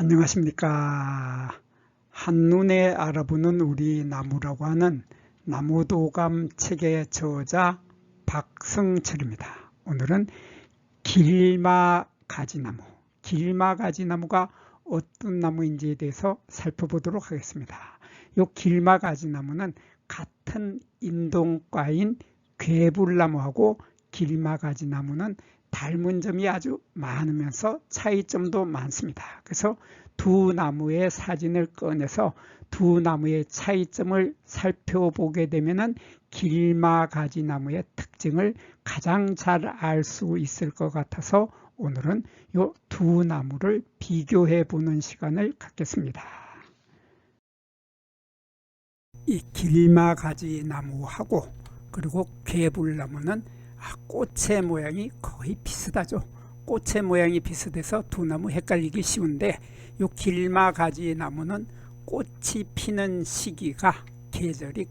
안녕하십니까. 한눈에 알아보는 우리 나무라고 하는 나무도감 책의 저자 박성철입니다. 오늘은 길마가지나무, 길마가지나무가 어떤 나무인지에 대해서 살펴보도록 하겠습니다. 이 길마가지나무는 같은 인동과인 괴불나무하고 길마가지나무는 닮은 점이 아주 많으면서 차이점도 많습니다. 그래서 두 나무의 사진을 꺼내서 두 나무의 차이점을 살펴보게 되면 길마가지나무의 특징을 가장 잘 알 수 있을 것 같아서 오늘은 이 두 나무를 비교해 보는 시간을 갖겠습니다. 이 길마가지나무하고 그리고 괴불나무는 꽃의 모양이 거의 비슷하죠. 꽃의 모양이 비슷해서 두 나무 헷갈리기 쉬운데 이 길마가지나무는 꽃이 피는 시기가 계절이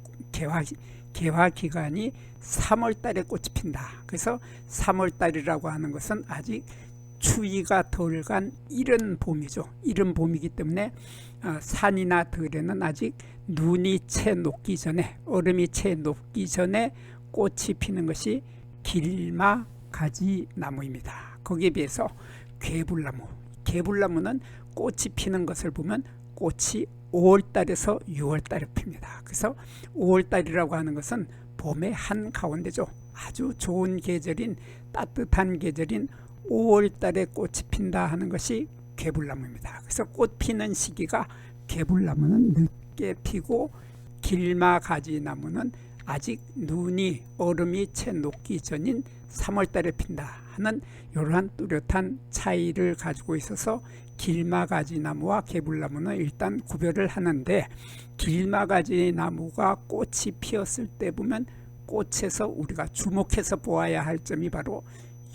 개화 기간이 3월달에 꽃이 핀다. 그래서 3월달이라고 하는 것은 아직 추위가 덜 간 이른 봄이죠. 이른 봄이기 때문에 산이나 들에는 아직 눈이 채 녹기 전에, 얼음이 채 녹기 전에 꽃이 피는 것이 길마가지나무입니다. 거기에 비해서 괴불나무는 꽃이 피는 것을 보면 꽃이 5월달에서 6월달에 핍니다. 그래서 5월달이라고 하는 것은 봄의 한가운데죠. 아주 좋은 계절인, 따뜻한 계절인 5월달에 꽃이 핀다 하는 것이 괴불나무입니다. 그래서 꽃 피는 시기가 괴불나무는 늦게 피고 길마가지나무는 아직 눈이, 얼음이 채 녹기 전인 3월달에 핀다 하는 이러한 뚜렷한 차이를 가지고 있어서 길마가지나무와 괴불나무는 일단 구별을 하는데, 길마가지나무가 꽃이 피었을 때 보면 꽃에서 우리가 주목해서 보아야 할 점이 바로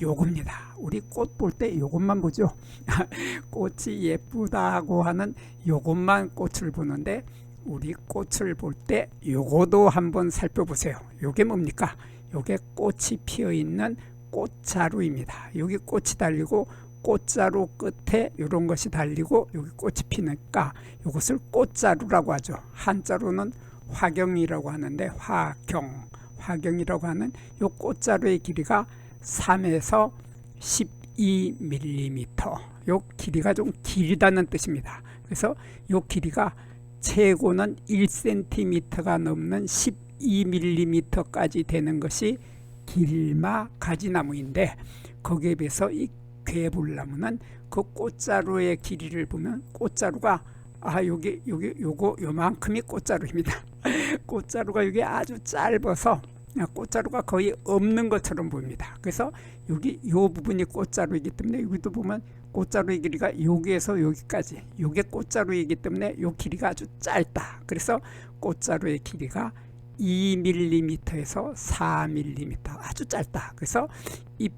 요겁니다. 우리 꽃 볼 때 요것만 보죠. 꽃이 예쁘다고 하는 요것만 꽃을 보는데, 우리 꽃을 볼 때 요거도 한번 살펴보세요. 요게 뭡니까? 요게 꽃이 피어 있는 꽃자루입니다. 여기 꽃이 달리고 꽃자루 끝에 이런 것이 달리고 여기 꽃이 피니까 이것을 꽃자루라고 하죠. 한자로는 화경이라고 하는데, 화경이라고 하는 이 꽃자루의 길이가 3에서 12mm, 이 길이가 좀 길다는 뜻입니다. 그래서 이 길이가 최고는 1cm가 넘는 12mm까지 되는 것이 길마가지나무인데, 거기에 비해서 이 괴불나무는 그 꽃자루의 길이를 보면 꽃자루가 요만큼이 꽃자루입니다. 꽃자루가 이게 아주 짧아서 꽃자루가 거의 없는 것처럼 보입니다. 그래서 여기 요 부분이 꽃자루이기 때문에 여기도 보면 꽃자루의 길이가 여기에서 여기까지, 요게 꽃자루이기 때문에 요 길이가 아주 짧다. 그래서 꽃자루의 길이가 2mm에서 4mm, 아주 짧다. 그래서 이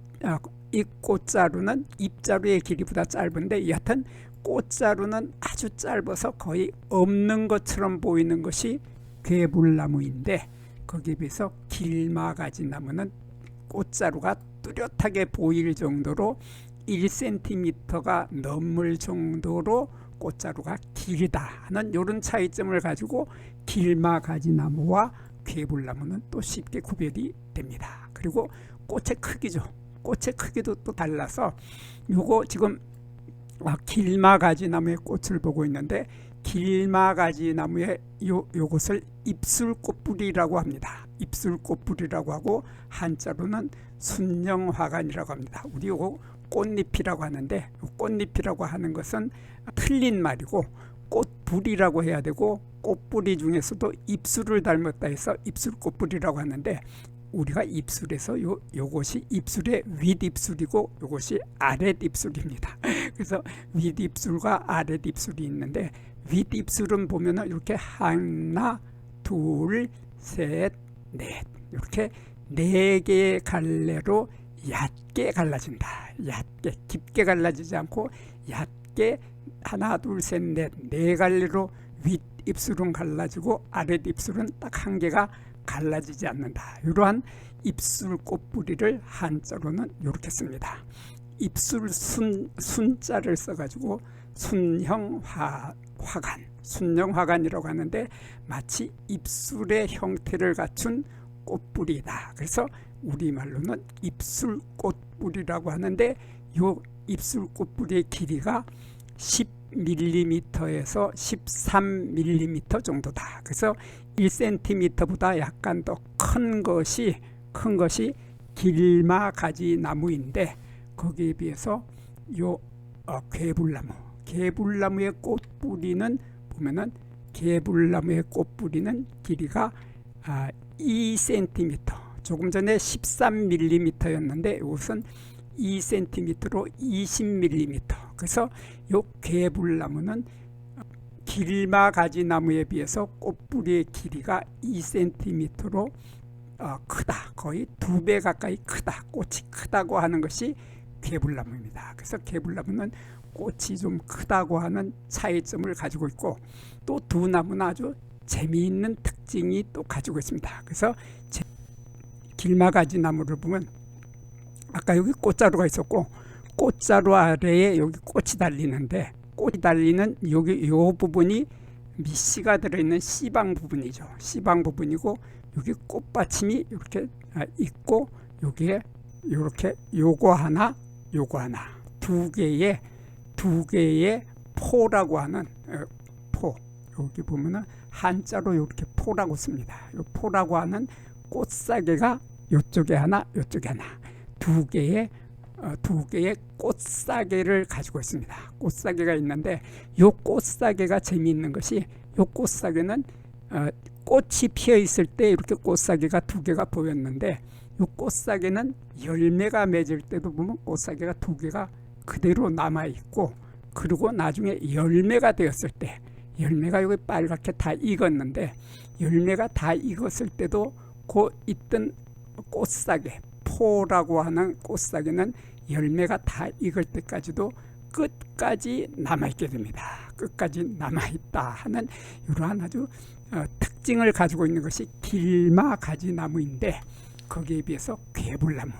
꽃자루는 잎자루의 길이보다 짧은데, 여하튼 꽃자루는 아주 짧아서 거의 없는 것처럼 보이는 것이 괴불나무인데, 거기에 비해서 길마가지나무는 꽃자루가 뚜렷하게 보일 정도로 1cm가 넘을 정도로 꽃자루가 길다 하는 이런 차이점을 가지고 길마가지나무와 괴불나무는 또 쉽게 구별이 됩니다. 그리고 꽃의 크기죠. 꽃의 크기도 또 달라서 요거 지금 길마가지나무의 꽃을 보고 있는데, 길마가지나무의 요것을 입술꽃뿌리라고 합니다. 입술꽃뿌리라고 하고 한자로는 순영화관이라고 합니다. 우리 요거 꽃잎이라고 하는데, 꽃잎이라고 하는 것은 틀린 말이고 꽃뿌리라고 해야 되고, 꽃뿌리 중에서도 입술을 닮았다 해서 입술꽃뿌리라고 하는데, 우리가 입술에서 요것이 입술의 윗입술이고 요것이 아랫입술입니다. 그래서 윗입술과 아랫입술이 있는데, 윗입술은 보면은 이렇게 하나, 둘, 셋, 넷, 이렇게 4개의 갈래로 얕게 갈라진다. 얕게, 깊게 갈라지지 않고 얕게 하나, 둘, 셋, 넷, 4갈래로 윗입술은 갈라지고 아랫입술은 딱 1개가 갈라지지 않는다. 이러한 입술 꽃뿌리를 한자로는 이렇게 씁니다. 입술 순자를 써가지고 순형 화관, 순형 화관이라고 하는데 마치 입술의 형태를 갖춘 꽃뿌리다. 그래서 우리말로는 입술 꽃뿌리라고 하는데 요 입술 꽃뿌리의 길이가 10mm에서 13mm 정도다. 그래서 1cm보다 약간 더 큰 것이 길마가지 나무인데 거기에 비해서 요 개불나무의 꽃뿌리는 보면은 개불나무의 꽃뿌리는 길이가 2cm, 조금 전에 13mm였는데 이것은 2cm로 20mm. 그래서 요 개불나무는 길마가지 나무에 비해서 꽃뿌리의 길이가 2cm로 크다. 거의 2배 가까이 크다. 꽃이 크다고 하는 것이 개불나무입니다. 그래서 개불나무는 꽃이 좀 크다고 하는 차이점을 가지고 있고 또 두 나무는 아주 재미있는 특징이 또 가지고 있습니다. 그래서 길마가지 나무를 보면 아까 여기 꽃자루가 있었고 꽃자루 아래에 여기 꽃이 달리는데 꽃이 달리는 여기 요 부분이 밑씨가 들어있는 씨방 부분이죠. 씨방 부분이고 여기 꽃받침이 이렇게 있고 여기에 이렇게 요거 하나 두 개의 포라고 하는 포, 여기 보면은 한자로 이렇게 포라고 씁니다. 요 포라고 하는 꽃사계가 이쪽에 하나 두 개의 꽃사계를 가지고 있습니다. 꽃사계가 있는데 요 꽃사계가 재미있는 것이 요 꽃사계는 꽃이 피어 있을 때 이렇게 꽃사계가 두 개가 보였는데 요 꽃사계는 열매가 맺을 때도 보면 꽃사계가 두 개가 그대로 남아 있고 그리고 나중에 열매가 되었을 때 열매가 여기 빨갛게 다 익었는데 열매가 다 익었을 때도 그 있던 꽃사계 포라고 하는 꽃사계는 열매가 다 익을 때까지도 끝까지 남아있게 됩니다. 끝까지 남아있다 하는 이러한 아주 특징을 가지고 있는 것이 길마가지 나무인데 거기에 비해서 개불나무,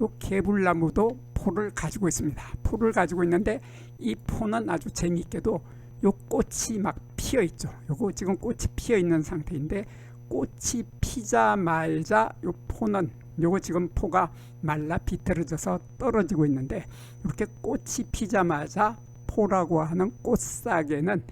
이 개불나무도 포를 가지고 있습니다. 포를 가지고 있는데 이 포는 아주 재미있게도 요 꽃이 막 피어 있죠. 요거 지금 꽃이 피어 있는 상태인데 꽃이 피자마자 요 포는 요거 지금 포가 말라 비틀어져서 떨어지고 있는데 이렇게 꽃이 피자마자 포라고 하는 꽃사계는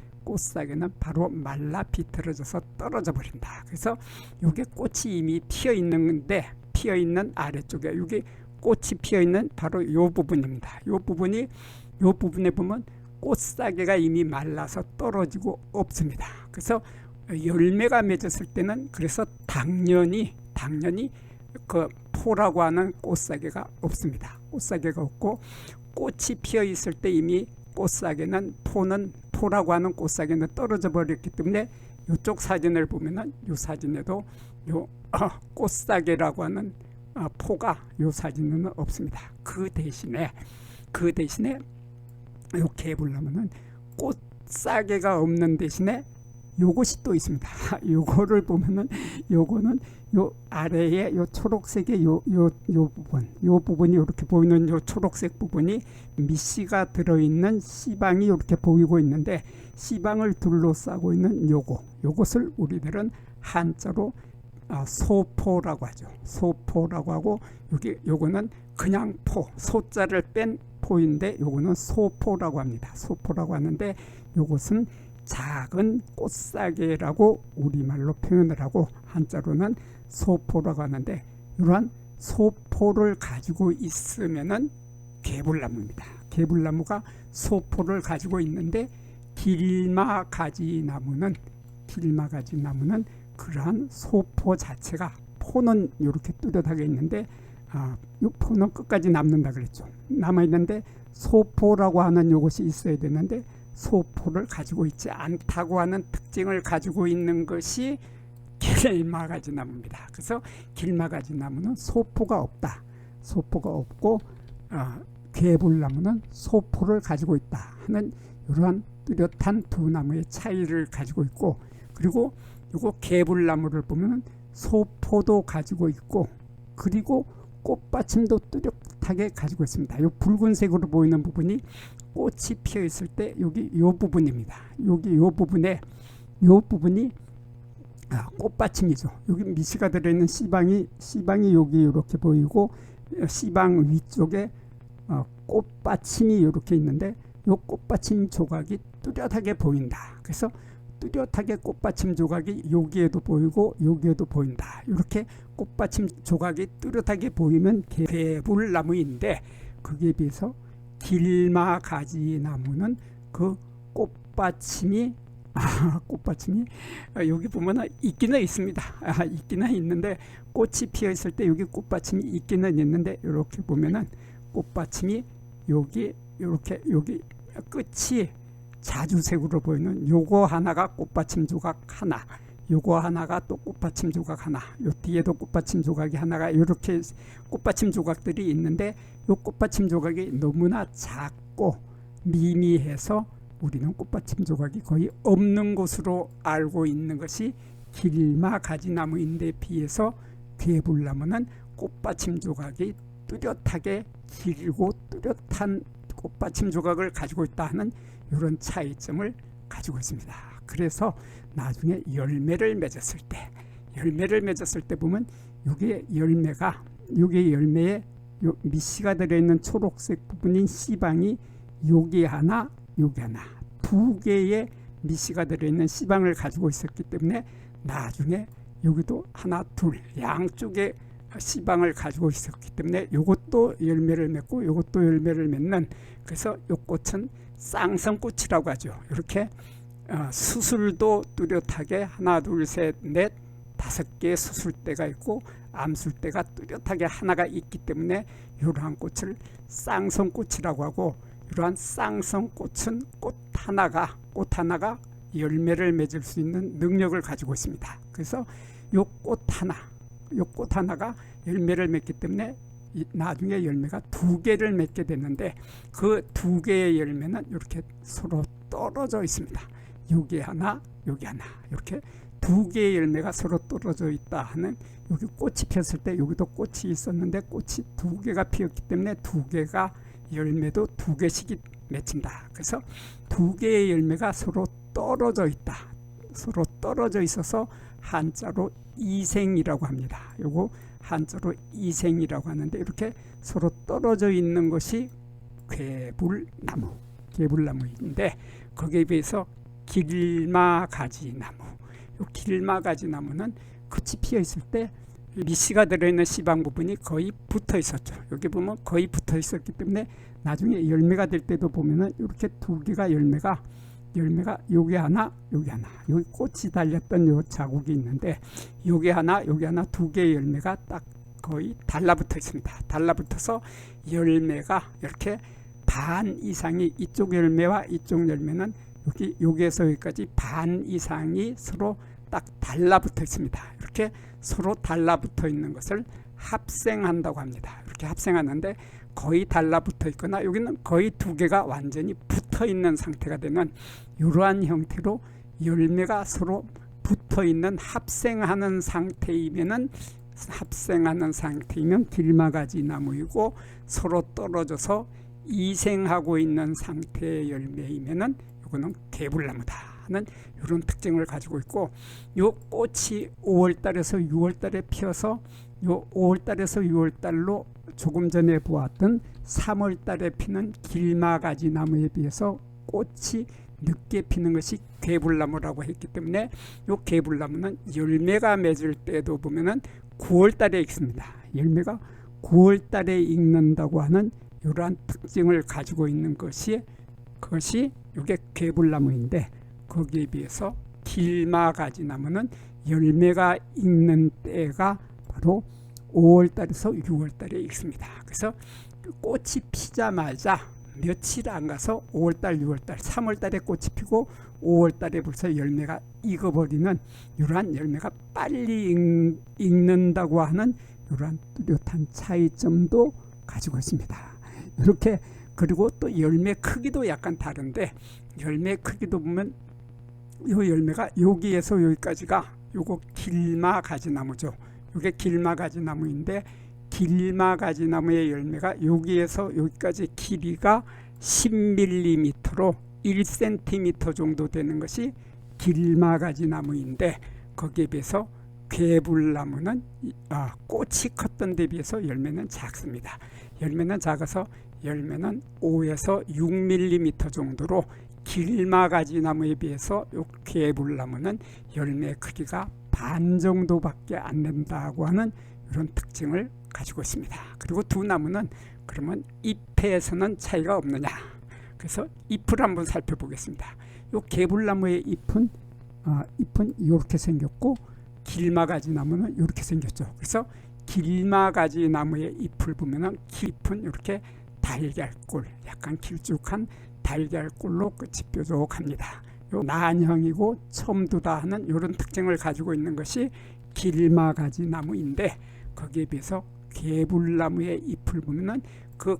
바로 말라 비틀어져서 떨어져 버린다. 그래서 요게 꽃이 이미 피어 있는데 피어 있는 아래쪽에 여기 꽃이 피어 있는 바로 요 부분입니다. 요 부분에 보면 꽃사계가 이미 말라서 떨어지고 없습니다. 그래서 열매가 맺었을 때는 그래서 당연히 그 포라고 하는 꽃사계가 없습니다. 꽃사계가 없고 꽃이 피어 있을 때 이미 꽃사계는 포라고 하는 꽃사계는 떨어져 버렸기 때문에 이쪽 사진을 보면은 이 사진에도 요 꽃사계라고 하는 포가 이 사진에는 없습니다. 그 대신에 요 개불나무는 꽃사계가 없는 대신에 요것이 또 있습니다. 요거를 보면은 요거는 요 아래에 요 초록색의 요 부분이 이렇게 보이는 요 초록색 부분이 밑씨가 들어있는 씨방이 이렇게 보이고 있는데 씨방을 둘러싸고 있는 요것을 우리들은 한자로 소포라고 하죠. 소포라고 하고 요거는 그냥 소자를 뺀 포인데 요거는 소포라고 합니다. 소포라고 하는데 요것은 작은 꽃사계라고 우리말로 표현을 하고 한자로는 소포라고 하는데 이러한 소포를 가지고 있으면은 개불나무입니다. 개불나무가 소포를 가지고 있는데 길마가지 나무는 그러한 소포 자체가 포는 이렇게 뚜렷하게 있는데 이 포는 끝까지 남는다 그랬죠. 남아 있는데 소포라고 하는 이것이 있어야 되는데 소포를 가지고 있지 않다고 하는 특징을 가지고 있는 것이 길마가지 나무입니다. 그래서 길마가지 나무는 소포가 없다. 소포가 없고 개불나무는 소포를 가지고 있다 하는 이러한 뚜렷한 두 나무의 차이를 가지고 있고 그리고 이거 개불나무를 보면 소포도 가지고 있고 그리고 꽃받침도 뚜렷하게 가지고 있습니다. 이 붉은색으로 보이는 부분이 꽃이 피어 있을 때 여기 요 부분입니다. 여기 요 부분에 요 부분이 꽃받침이죠. 여기 미시가 들어있는 씨방이 여기 이렇게 보이고 씨방 위쪽에 꽃받침이 이렇게 있는데 이 꽃받침 조각이 뚜렷하게 보인다. 그래서 뚜렷하게 꽃받침 조각이 여기에도 보이고 여기에도 보인다. 이렇게 꽃받침 조각이 뚜렷하게 보이면 개불나무인데 거기에 비해서 길마가지나무는 그 꽃받침이 여기 보면 있기는 있습니다. 있기는 있는데 꽃이 피어 있을 때 여기 꽃받침이 있기는 있는데 이렇게 보면은 꽃받침이 여기 이렇게 여기 끝이 자주색으로 보이는 요거 하나가 꽃받침 조각 하나, 요거 하나가 또 꽃받침 조각 하나, 요 뒤에도 꽃받침 조각이 하나가 이렇게 꽃받침 조각들이 있는데 요 꽃받침 조각이 너무나 작고 미미해서 우리는 꽃받침 조각이 거의 없는 것으로 알고 있는 것이 길마가지나무인데 비해서 괴불나무는 꽃받침 조각이 뚜렷하게 길고 뚜렷한 꽃받침 조각을 가지고 있다 하는 이런 차이점을 가지고 있습니다. 그래서 나중에 열매를 맺었을 때 보면 여기에 열매에 요 밑씨가 들어있는 초록색 부분인 씨방이 여기 하나 두 개의 밑씨가 들어있는 씨방을 가지고 있었기 때문에 나중에 여기도 하나 둘 양쪽에 씨방을 가지고 있었기 때문에 이것도 열매를 맺고 이것도 열매를 맺는, 그래서 이 꽃은 쌍성꽃이라고 하죠. 이렇게 수술도 뚜렷하게 하나 둘 셋 넷 다섯 개의 수술대가 있고 암술대가 뚜렷하게 하나가 있기 때문에 이러한 꽃을 쌍성꽃이라고 하고, 이러한 쌍성꽃은 꽃 하나가 열매를 맺을 수 있는 능력을 가지고 있습니다. 그래서 이 꽃 하나가 열매를 맺기 때문에 나중에 열매가 두 개를 맺게 되는데 그 두 개의 열매는 이렇게 서로 떨어져 있습니다. 여기 하나 이렇게 두 개의 열매가 서로 떨어져 있다 하는, 여기 꽃이 피었을 때 여기도 꽃이 있었는데 꽃이 두 개가 피었기 때문에 두 개가 열매도 두 개씩이 맺힌다. 그래서 두 개의 열매가 서로 떨어져 있어서 한자로 이생이라고 합니다. 요거 한자로 이생이라고 하는데 이렇게 서로 떨어져 있는 것이 괴불나무인데 거기에 비해서 길마가지나무, 요 길마가지나무는 끝이 피어 있을 때 밑씨가 들어있는 씨방 부분이 거의 붙어 있었죠. 여기 보면 거의 붙어 있었기 때문에 나중에 열매가 될 때도 보면은 이렇게 두 개가 열매가 여기 하나 여기 꽃이 달렸던 요 자국이 있는데 여기 하나 두 개의 열매가 딱 거의 달라붙어 있습니다. 달라붙어서 열매가 이렇게 반 이상이, 이쪽 열매와 이쪽 열매는 여기에서 여기까지 반 이상이 서로 딱 달라붙어 있습니다. 이렇게 서로 달라붙어 있는 것을 합생한다고 합니다. 이렇게 합생하는데 거의 달라붙어 있거나 여기는 거의 두 개가 완전히 붙어 있는 상태가 되는 이러한 형태로 열매가 서로 붙어 있는 합생하는 상태이면 길마가지 나무이고, 서로 떨어져서 이생하고 있는 상태의 열매이면은 이거는 괴불나무다 하는 이런 특징을 가지고 있고, 요 꽃이 5월달에서 6월달에 피어서 요 5월달에서 6월달로 조금 전에 보았던 3월달에 피는 길마가지 나무에 비해서 꽃이 늦게 피는 것이 괴불나무라고 했기 때문에 요 괴불나무는 열매가 맺을 때도 보면은 9월달에 익습니다. 열매가 9월달에 익는다고 하는 이러한 특징을 가지고 있는 그것이 이게 괴불나무인데, 거기에 비해서 길마가지 나무는 열매가 익는 때가 바로 5월달에서 6월달에 익습니다. 그래서 꽃이 피자마자 며칠 안 가서 5월달, 6월달, 3월달에 꽃이 피고 5월달에 벌써 열매가 익어버리는 이러한 열매가 빨리 익는다고 하는 이러한 뚜렷한 차이점도 가지고 있습니다. 이렇게, 그리고 또 열매 크기도 약간 다른데, 열매 크기도 보면 이 열매가 여기에서 여기까지가 요거 길마가지 나무죠. 이게 길마가지 나무인데 길마가지 나무의 열매가 여기에서 여기까지 길이가 10mm로 1cm 정도 되는 것이 길마가지 나무인데, 거기에 비해서 괴불나무는 꽃이 컸던 데 비해서 열매는 작습니다. 열매는 작아서 열매는 5에서 6mm 정도로 길마가지 나무에 비해서 이 괴불나무는 열매 크기가 반 정도밖에 안 된다고 하는 이런 특징을 가지고 있습니다. 그리고 두 나무는 그러면 잎에서는 차이가 없느냐? 그래서 잎을 한번 살펴보겠습니다. 이 괴불나무의 잎은 이렇게 생겼고, 길마가지 나무는 이렇게 생겼죠. 그래서 길마가지 나무의 잎을 보면은 잎은 이렇게 달걀꼴, 약간 길쭉한 달걀꼴로 끝이 뾰족합니다. 요 난형이고 첨두다 하는 이런 특징을 가지고 있는 것이 길마가지 나무인데, 거기에 비해서 괴불나무의 잎을 보면은 그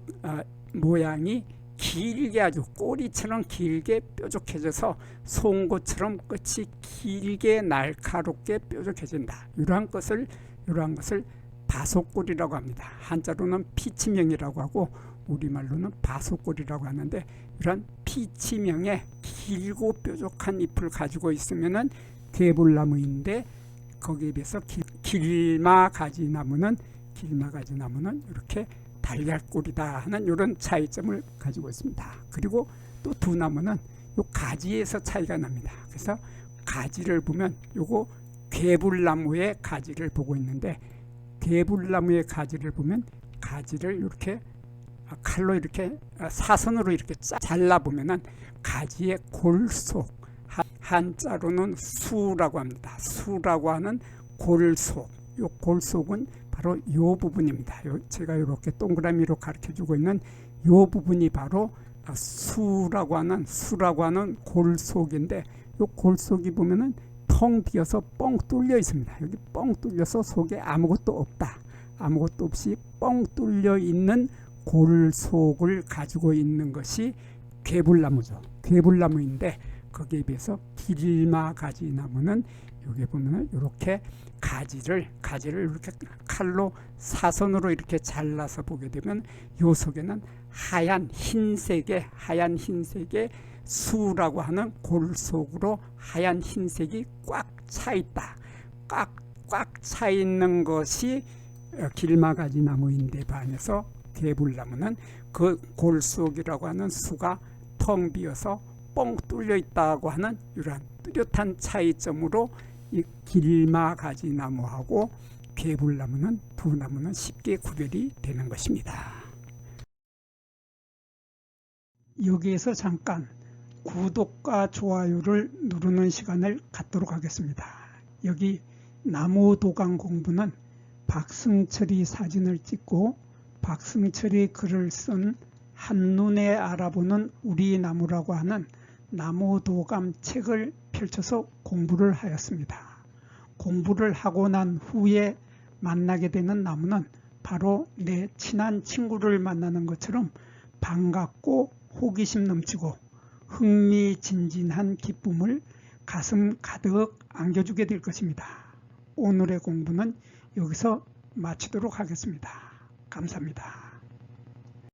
모양이 길게, 아주 꼬리처럼 길게 뾰족해져서 송곳처럼 끝이 길게 날카롭게 뾰족해진다. 이러한 것을 바속골이라고 합니다. 한자로는 피치명이라고 하고 우리말로는 바속골이라고 하는데, 이런 피치명의 길고 뾰족한 잎을 가지고 있으면은 괴불나무인데, 거기에 비해서 길마가지 나무는 이렇게 달걀꼴이다 하는 이런 차이점을 가지고 있습니다. 그리고 또 두 나무는 요 가지에서 차이가 납니다. 그래서 가지를 보면 요거 괴불나무의 가지를 보고 있는데, 괴불나무의 가지를 보면 가지를 이렇게 칼로 이렇게 사선으로 이렇게 잘라 보면은 가지의 골속, 한자로는 수라고 합니다. 수라고 하는 골속, 요 골속은 바로 요 부분입니다. 제가 이렇게 동그라미로 가르쳐 주고 있는 요 부분이 바로 수라고 하는 골속인데, 요 골속이 보면은 텅 비어서 뻥 뚫려 있습니다. 여기 뻥 뚫려서 속에 아무것도 없다. 아무것도 없이 뻥 뚫려 있는 골속을 가지고 있는 것이 괴불나무죠. 괴불나무인데, 거기에 비해서 길마가지 나무는 여기 보면은 이렇게 가지를 이렇게 칼로 사선으로 이렇게 잘라서 보게 되면 요 속에는 하얀 흰색의 수라고 하는 골속으로 하얀 흰색이 꽉 차 있다. 꽉 차 있는 것이 길마가지 나무인데, 반해서 괴불나무는 그 골속이라고 하는 수가 텅 비어서 뻥 뚫려 있다고 하는 이러한 뚜렷한 차이점으로 이 길마가지 나무하고 괴불나무는, 두 나무는 쉽게 구별이 되는 것입니다. 여기에서 잠깐 구독과 좋아요를 누르는 시간을 갖도록 하겠습니다. 여기 나무도감 공부는 박승철이 사진을 찍고 박승철이 글을 쓴 한눈에 알아보는 우리 나무라고 하는 나무도감 책을 펼쳐서 공부를 하였습니다. 공부를 하고 난 후에 만나게 되는 나무는 바로 내 친한 친구를 만나는 것처럼 반갑고 호기심 넘치고 흥미진진한 기쁨을 가슴 가득 안겨주게 될 것입니다. 오늘의 공부는 여기서 마치도록 하겠습니다. 감사합니다.